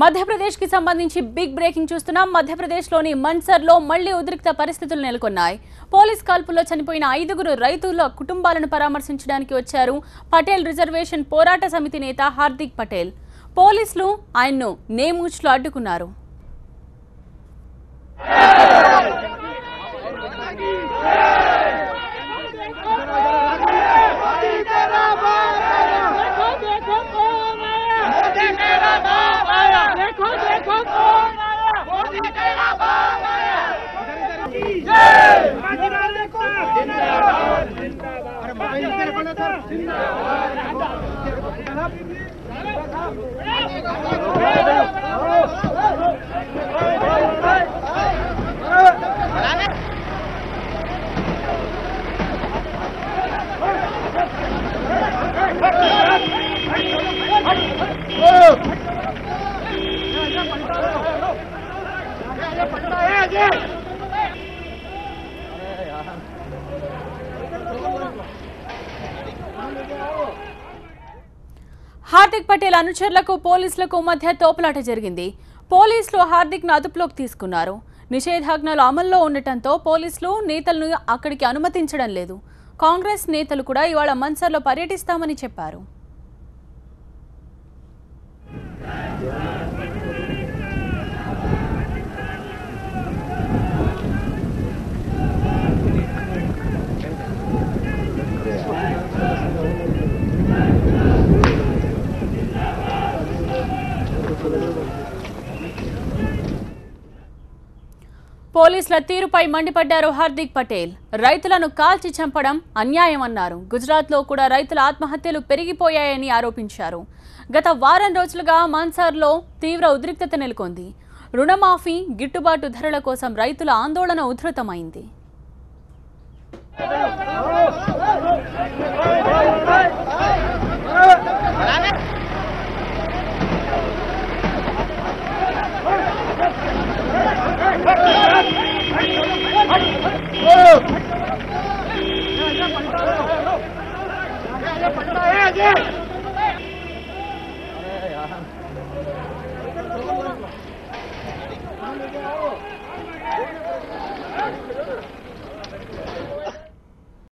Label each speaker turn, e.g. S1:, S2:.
S1: మధ్యప్రదేశ్ కి సంబంధించి big breaking చూస్తున్నాం. మధ్యప్రదేశ్ లోని మన్సర్లో మళ్లీ ఉద్రిక్త పరిస్థితులు నెలకొన్నాయి. పోలీస్ కాల్పుల్లో చనిపోయిన 5గురు రైతుల కుటుంబాలను పరామర్శించడానికి వచ్చారు పటేల్ రిజర్వేషన్ పోరాట సమితి నేత హార్దిక్ పటేల్. పోలీసులు ఆయన్ను నేమూచ్లో అడ్డుకున్నారు. హార్దిక్ పటేల్ అనుచరులకు పోలీసులకు మధ్య తోపులాట జరిగింది. పోలీసులు హార్దిక్ ను అదుపులోకి తీసుకున్నారు. నిషేధాజ్ఞలు అమల్లో ఉండటంతో పోలీసులు నేతలను అక్కడికి అనుమతించడం లేదు. కాంగ్రెస్ నేతలు కూడా ఇవాళ మన్సర్లో పర్యటిస్తామని చెప్పారు. పోలీసుల తీరుపై మండిపడ్డారు హార్దిక్ పటేల్. రైతులను కాల్చి చంపడం అన్యాయమన్నారు. గుజరాత్లో కూడా రైతుల ఆత్మహత్యలు పెరిగిపోయాయని ఆరోపించారు. గత వారం రోజులుగా మన్సర్లో తీవ్ర ఉద్రిక్తత నెలకొంది. రుణమాఫీ, గిట్టుబాటు ధరల కోసం రైతుల ఆందోళన ఉధృతమైంది.